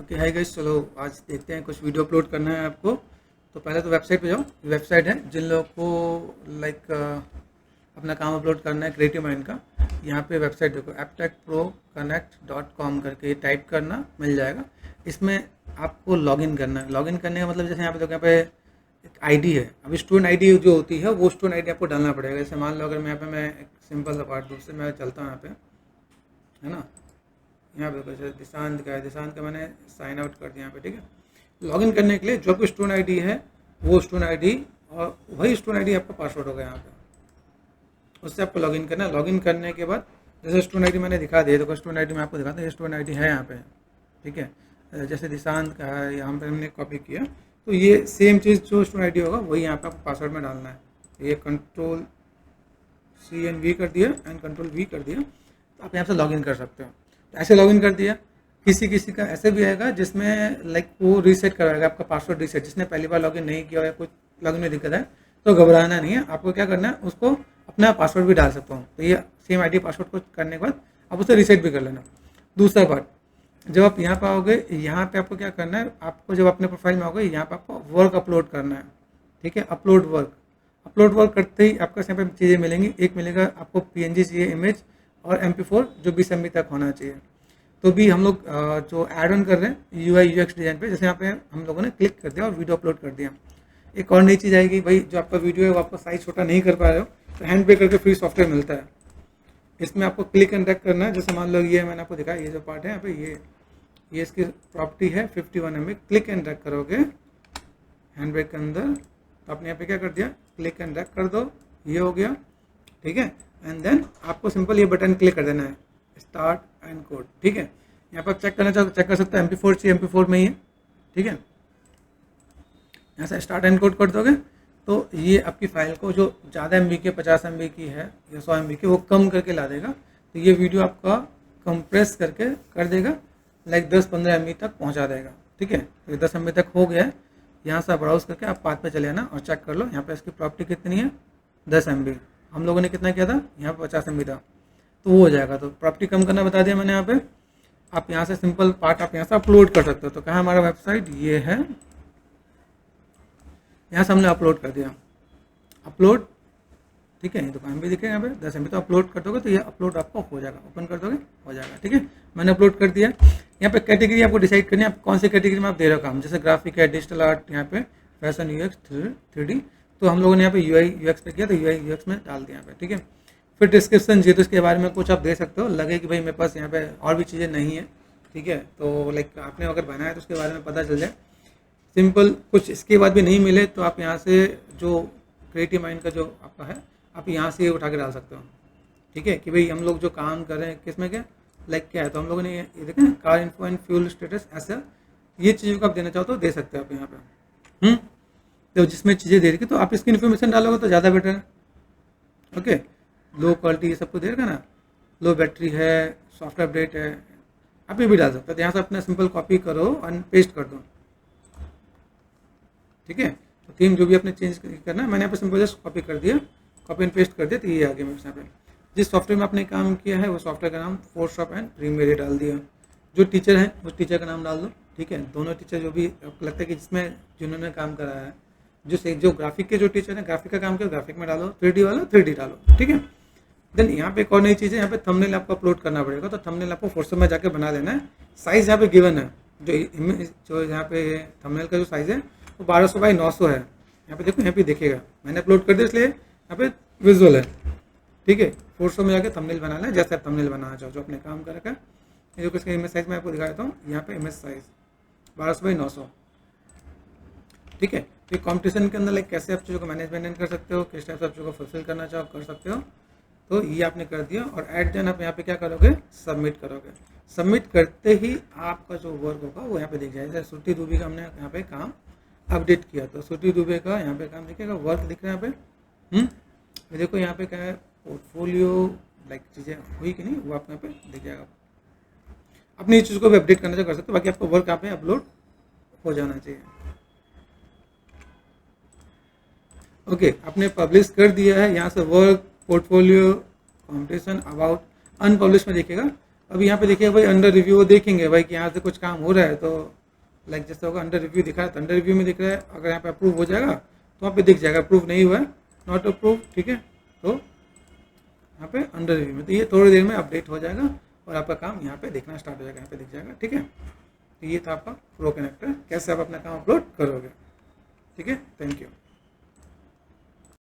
Okay hi guys, चलो आज देखते हैं, कुछ वीडियो अपलोड करना है आपको। तो पहले तो वेबसाइट पे जाओ। वेबसाइट है जिन लोगों को अपना काम अपलोड करना है क्रिएटिव माइंड का। यहाँ पे वेबसाइट देखो, apptechproconnect.com करके टाइप करना मिल जाएगा। इसमें आपको लॉगिन करना है। लॉगिन करने का मतलब जैसे यहाँ पे देखो, यहाँ पे एक आईडी है। अभी स्टूडेंट आईडी जो होती है वो स्टूडेंट आईडी आपको डालना पड़ेगा। जैसे मान लो अगर मैं एक सिंपल सा पार्ट दूर से मैं चलता हूँ यहाँ पे, है ना। यहाँ पे जैसे दिशांत का मैंने साइन आउट कर दिया यहाँ पे, ठीक है। लॉगिन करने के लिए जो आपकी स्टूडेंट आईडी है वो स्टूडेंट आईडी और वही स्टूडेंट आईडी आपका पासवर्ड होगा यहाँ पे। उससे आपको लॉगिन करना है। लॉगिन करने के बाद जैसे स्टूडेंट आईडी मैंने दिखा दिया, तो स्टूडेंट आईडी मैं आपको दिखाता हूँ। ये स्टूडेंट आईडी है यहाँ पे, ठीक है। जैसे दिशांत का है, यहाँ पे हमने कॉपी किया, तो ये सेम चीज़ जो स्टूडेंट आईडी होगा वही यहाँ पे आपको पासवर्ड में डालना है। ये Ctrl+C+V कर दिया एंड Ctrl+V कर दिया, तो आप यहाँ से लॉगिन कर सकते हो। तो ऐसे लॉगिन कर दिया। किसी का ऐसे भी आएगा जिसमें वो रीसेट करवाएगा आपका पासवर्ड रीसेट। जिसने पहली बार लॉगिन नहीं किया या कुछ लॉगिन में दिक्कत है तो घबराना नहीं है। आपको क्या करना है, उसको अपना पासवर्ड भी डाल सकता हूँ। तो ये सेम आईडी पासवर्ड को करने के बाद आप उसे रीसेट भी कर लेना। दूसरा पार्ट, जब आप यहाँ पर आओगे, यहाँ पे आपको क्या करना है, आपको जब अपने प्रोफाइल में आओगे यहाँ पे आपको वर्क अपलोड करना है, ठीक है। अपलोड वर्क करते ही आपको यहाँ पे चीज़ें मिलेंगी। एक मिलेगा आपको PNG चाहिए इमेज, और MP4 जो 20 MB तक होना चाहिए। तो भी हम लोग जो ऐड ऑन कर रहे हैं UI UX डिज़ाइन पे, जैसे यहाँ पे हम लोगों ने क्लिक कर दिया और वीडियो अपलोड कर दिया। एक और नई चीज़ आएगी भाई, जो आपका वीडियो है वो आपका साइज़ छोटा नहीं कर पा रहे हो तो हैंड पे करके फ्री सॉफ्टवेयर मिलता है। इसमें आपको क्लिक एंड ड्रैग करना है। जैसे मान लो ये मैंने आपको दिखाया, ये जो पार्ट है यहाँ पे, ये इसकी प्रॉपर्टी है 51 MB। क्लिक एंड ड्रैग करोगे हैंड ब्रेक के अंदर, तो आपने यहाँ पे क्या कर दिया, क्लिक एंड ड्रैग कर दो, ये हो गया, ठीक है। एंड देन आपको सिंपल ये बटन क्लिक कर देना है, स्टार्ट एंड कोड, ठीक है। यहाँ पर चेक करना चाहो तो चेक कर सकते हो, MP4 चाहिए, MP4 में ही है, ठीक है। यहाँ से स्टार्ट एंड कोड कर दोगे तो ये आपकी फाइल को जो ज़्यादा MB की 50 MB की है या 100 MB की, वो कम करके ला देगा। तो ये वीडियो आपका कंप्रेस करके कर देगा, 10-15 MB तक पहुँचा देगा, ठीक है। तो 10 MB तक हो गया है। यहाँ से ब्राउज करके आप पाथ पे चले आना और चेक कर लो यहाँ पे इसकी प्रॉपर्टी कितनी है, 10 MB। हम लोगों ने कितना किया था, यहाँ पे 50 MB था, तो वो हो जाएगा। तो प्रॉपर्टी कम करना बता दिया मैंने यहाँ पे। आप यहाँ से सिंपल पार्ट आप यहाँ से अपलोड कर सकते हो। तो कहाँ हमारा वेबसाइट, ये है, यहाँ से हमने अपलोड कर दिया, अपलोड, ठीक है। ये दुकान भी दिखेगा यहाँ पे 10 MB। तो अपलोड कर दोगे तो ये अपलोड आपको हो जाएगा, ओपन कर दोगे हो जाएगा, ठीक है। मैंने अपलोड कर दिया। यहाँ पे कैटेगरी आपको डिसाइड करनी है, आप कौन सी कैटेगरी में आप दे रहे हो काम। जैसे ग्राफिक है, डिजिटल आर्ट, यहाँ पे फैशन UX 3D, तो हम लोगों ने यहाँ पे UI UX पे किया, तो UI UX में डाल दिया यहाँ पे, ठीक है। फिर डिस्क्रिप्शन चाहिए तो इसके बारे में कुछ आप दे सकते हो। लगे कि भाई मेरे पास यहाँ पे और भी चीज़ें नहीं है, ठीक है, तो आपने अगर बनाया है तो उसके बारे में पता चल जाए। सिंपल कुछ इसके बाद भी नहीं मिले तो आप यहाँ से जो क्रिएटिव माइंड का जो आपका है, आप यहाँ से उठा के डाल सकते हो, ठीक है। कि भाई हम लोग जो काम कर रहे हैं किसमें क्या क्या है, तो हम लोगों ने ये देखें ना, car info and fuel status, ऐसा ये चीज़ों को आप देना चाहो तो दे सकते हो आप यहाँ पे। तो जिसमें चीज़ें दे रही तो आप इसकी इन्फॉर्मेशन डालोगे तो ज़्यादा बेटर है, ओके। लो क्वालिटी ये सबको दे रखा ना, लो बैटरी है, सॉफ्टवेयर अपडेट है, आप ये भी डाल सकते हो। तो यहाँ से अपना सिंपल कॉपी करो और पेस्ट कर दो, ठीक है। तो थीम जो भी आपने चेंज करना है, मैंने यहाँ पर सिंपल जस्ट कॉपी कर दिया, कॉपी एंड पेस्ट कर दिया, तो ये आ गया मेरे यहाँ पे। जिस सॉफ्टवेयर में आपने काम किया है वो सॉफ्टवेयर का नाम फोटोशॉप एंड प्रीमियर डाल दिया। जो टीचर है उस टीचर का नाम डाल दो, ठीक है। दोनों टीचर जो भी आपको लगता है कि जिन्होंने काम कराया है, जो ग्राफिक के जो टीचर है, ग्राफिक का काम किया ग्राफिक में डालो, 3D वाला 3D डालो, ठीक है। देन यहाँ पे एक और नई चीज़ है, यहाँ पे थंबनेल आपको अपलोड करना पड़ेगा। तो थंबनेल आपको फोटोशॉप में जाके बना लेना है। साइज़ यहाँ पे गिवन है, जो यहाँ पे थंबनेल का जो साइज़ है वो 1200 बाई 900 है। यहाँ पे देखो, यहाँ पे दिखेगा, मैंने अपलोड कर दिया इसलिए यहाँ पे विजुअल है, ठीक है। फोटोशॉप में जाके थंबनेल बनाना है, जैसे आप थंबनेल बनाना चाहो, जो अपने काम कर रखा है। ये जो इसका इमेज साइज़ मैं आपको दिखाता हूँ, यहाँ पे इमेज साइज़ 1200 बाई 900, ठीक है। तो कंपटीशन के अंदर कैसे आप चीज़ों को मैनेजमेंट कर सकते हो, किस टाइप से आप चीज़ों को फुलफिल करना चाहो कर सकते हो। तो ये आपने कर दिया और एट देन आप यहाँ पे क्या करोगे, सबमिट करोगे। सबमिट करते ही आपका जो वर्क होगा वो यहाँ पे दिख जाएगा। जैसे श्रुति दुबे का हमने यहाँ पे काम अपडेट किया, तो श्रुति दुबे का यहाँ पे काम दिखेगा, वर्क दिख रहा है यहाँ पे। देखो यहाँ पे क्या है, पोर्टफोलियो चीज़ें हुई कि नहीं, वो आपको यहाँ पे दिख जाएगा। अपनी इस चीज़ को भी अपडेट करना कर सकते हो, बाकी आपको वर्क यहाँ पे अपलोड हो जाना चाहिए, ओके। आपने पब्लिश कर दिया है। यहाँ से work, portfolio, competition, about, unpublish में देखेगा। अभी यहाँ पे देखिए भाई अंडर रिव्यू, देखेंगे भाई कि यहाँ से कुछ काम हो रहा है तो लाइक जैसे होगा अंडर रिव्यू दिखा है तो अंडर रिव्यू में दिख रहा है, अगर यहाँ पे अप्रूव हो जाएगा तो वहाँ पे दिख जाएगा अप्रूव नहीं हुआ है, नॉट अप्रूव, ठीक है। तो यहाँ पे अंडर रिव्यू में, तो ये थोड़ी देर में अपडेट हो जाएगा और आपका काम यहाँ पे दिखना स्टार्ट हो जाएगा, यहाँ पे दिख जाएगा, ठीक है। तो ये था आपका प्रो कनेक्टर, कैसे आप अपना काम अपलोड करोगे, ठीक है। Thank you.